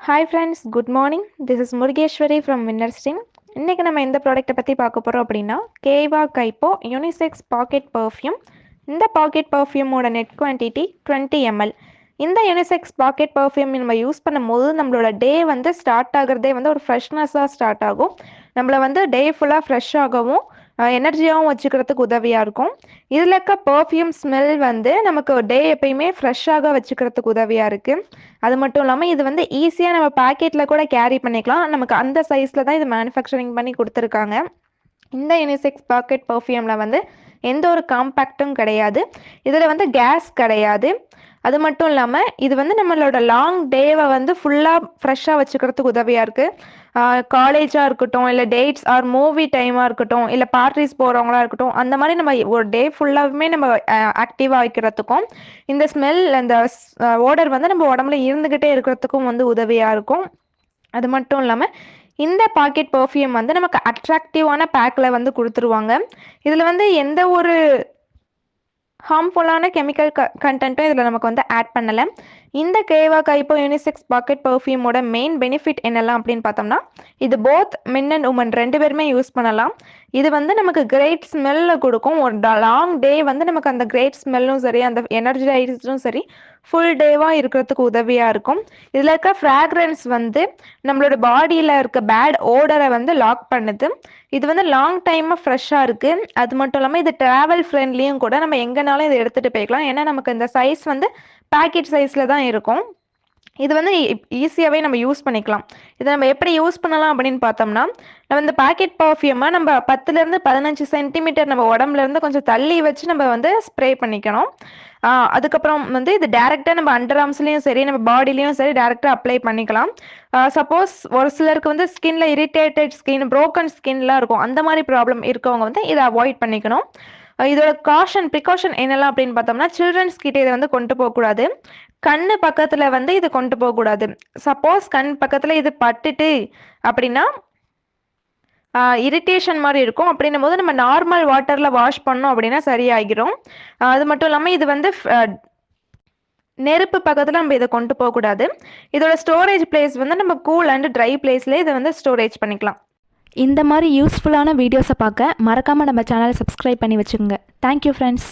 Hi friends, good morning. This is Murugeshwari from Winner's Team. இன்னைக்கு நம்ம இந்த ப்ராடக்ட்டை பற்றி பார்க்க போகிறோம் அப்படின்னா கேவா கைப்போ யூனிசெக்ஸ் பாக்கெட் பர்ஃப்யூம். இந்த பாக்கெட் பர்ஃப்யூமோட நெட் குவான்டிட்டி 20 ml. இந்த யூனிசெக்ஸ் பாக்கெட் பர்ஃப்யூம் நம்ம யூஸ் பண்ணும்போது நம்மளோட டே வந்து ஸ்டார்ட் ஆகிறதே வந்து ஒரு ஃப்ரெஷ்னஸாக ஸ்டார்ட் ஆகும். நம்மளை வந்து டே ஃபுல்லாக ஃப்ரெஷ்ஷாகவும் எனர்ஜியாகவும் வச்சுக்கிறதுக்கு உதவியாக இருக்கும். இதில் இருக்க பர்ஃப்யூம் ஸ்மெல் வந்து நமக்கு டே எப்பயுமே ஃப்ரெஷ்ஷாக வச்சுக்கிறதுக்கு உதவியாக இருக்குது. அது மட்டும் இல்லாமல் இது வந்து ஈஸியாக நம்ம பேக்கெட்டில் கூட கேரி பண்ணிக்கலாம். நமக்கு அந்த சைஸில் தான் இது மேனுஃபேக்சரிங் பண்ணி கொடுத்துருக்காங்க. இந்த யூனிசெக்ஸ் பாக்கெட் பர்ஃப்யூமில் வந்து எந்த ஒரு காம்பேக்டும் கிடையாது. இதில் வந்து கேஸ் கிடையாது. அது மட்டும் இல்லாமல் இது வந்து நம்மளோட லாங் டேவை வந்து ஃபுல்லாக ஃப்ரெஷ்ஷாக வச்சுக்கிறதுக்கு உதவியாக இருக்குது. காலேஜாக இருக்கட்டும், இல்லை டேட்ஸ் ஆர் மூவி டைமாக இருக்கட்டும், இல்லை பார்ட்டிஸ் போகிறவங்களா இருக்கட்டும், அந்த மாதிரி நம்ம ஒரு டே ஃபுல்லாகவுமே நம்ம ஆக்டிவாக வைக்கிறதுக்கும் இந்த ஸ்மெல் அந்த ஓடர் வந்து நம்ம உடம்புல இருந்துக்கிட்டே இருக்கிறதுக்கும் வந்து உதவியாக இருக்கும். அது மட்டும் இல்லாமல் இந்த பாக்கெட் பர்ஃப்யூம் வந்து நமக்கு அட்ராக்டிவான பேக்கில் வந்து கொடுத்துருவாங்க. இதில் வந்து எந்த ஒரு ஹார்ம்ஃபுல்லான கெமிக்கல் கண்டென்ட்டும் இதில் நமக்கு வந்து ஆட் பண்ணலை. இந்த கேவா கைப்போ யூனிசெக்ஸ் பாக்கெட் பர்ஃப்யூமோட மெயின் பெனிஃபிட் என்னெல்லாம் அப்படின்னு பார்த்தோம்னா, இது போத் மென் அண்ட் உமன் ரெண்டு பேருமே யூஸ் பண்ணலாம். இது வந்து நமக்கு கிரேட் ஸ்மெல்ல கொடுக்கும். ஒரு லாங் டே வந்து நமக்கு அந்த கிரேட் ஸ்மெல்லும் சரி, அந்த எனர்ஜைஸும் சரி, ஃபுல் டேவாக இருக்கிறதுக்கு உதவியாக இருக்கும். இதில் இருக்க ஃப்ராக்ரன்ஸ் வந்து நம்மளோட பாடியில் இருக்க பேட் ஓடரை வந்து லாக் பண்ணுது. இது வந்து லாங் டைமாக ஃப்ரெஷ்ஷாக இருக்குது. அது மட்டும் இல்லாமல் இது ட்ராவல் ஃப்ரெண்ட்லியும் கூட. நம்ம எங்கேனாலும் இதை எடுத்துகிட்டு போய்க்கலாம். ஏன்னா நமக்கு இந்த சைஸ் வந்து பேக்கெட் சைஸில் தான் இருக்கும். இது வந்து ஈஸியாகவே நம்ம யூஸ் பண்ணிக்கலாம். இதை நம்ம எப்படி யூஸ் பண்ணலாம் அப்படின்னு பார்த்தோம்னா, நம்ம இந்த பாக்கெட் பர்ஃப்யூமை நம்ம 10 to 15 சென்டிமீட்டர் நம்ம உடம்புலேருந்து கொஞ்சம் தள்ளி வச்சு நம்ம வந்து ஸ்ப்ரே பண்ணிக்கணும். அதுக்கப்புறம் வந்து இது டேரெக்டாக நம்ம அண்டர் ஆர்ம்ஸ்லேயும் சரி, நம்ம பாடிலையும் சரி டேரெக்டாக அப்ளை பண்ணிக்கலாம். சப்போஸ் ஒரு சிலருக்கு வந்து ஸ்கின்ல இரிட்டேட்டட் ஸ்கின், ப்ரோக்கன் ஸ்கின்லாம் இருக்கும். அந்த மாதிரி ப்ராப்ளம் இருக்கவங்க வந்து இதை அவாய்ட் பண்ணிக்கணும். இதோட ப்ரிகாஷன் என்னெல்லாம் அப்படின்னு பார்த்தோம்னா, சில்ட்ரன்ஸ் கிட்ட இதை வந்து கொண்டு போகக்கூடாது. கண்ணு பக்கத்தில் வந்து இது கொண்டு போகக்கூடாது. சப்போஸ் கண் பக்கத்தில் இது பட்டுட்டு அப்படின்னா இரிட்டேஷன் மாதிரி இருக்கும். அப்படின்னும் போது நம்ம நார்மல் வாட்டரில் வாஷ் பண்ணோம் அப்படின்னா சரியாகிடும். அது மட்டும் இல்லாமல் இது வந்து நெருப்பு பக்கத்தில் நம்ம இதை கொண்டு போகக்கூடாது. இதோட ஸ்டோரேஜ் பிளேஸ் வந்து நம்ம கூல் அண்ட் ட்ரை பிளேஸ்லேயே இதை வந்து ஸ்டோரேஜ் பண்ணிக்கலாம். இந்த மாதிரி யூஸ்ஃபுல்லான வீடியோஸை பார்க்க மறக்காமல் நம்ம சேனலை சப்ஸ்கிரைப் பண்ணி வச்சுக்கோங்க. Thank you friends.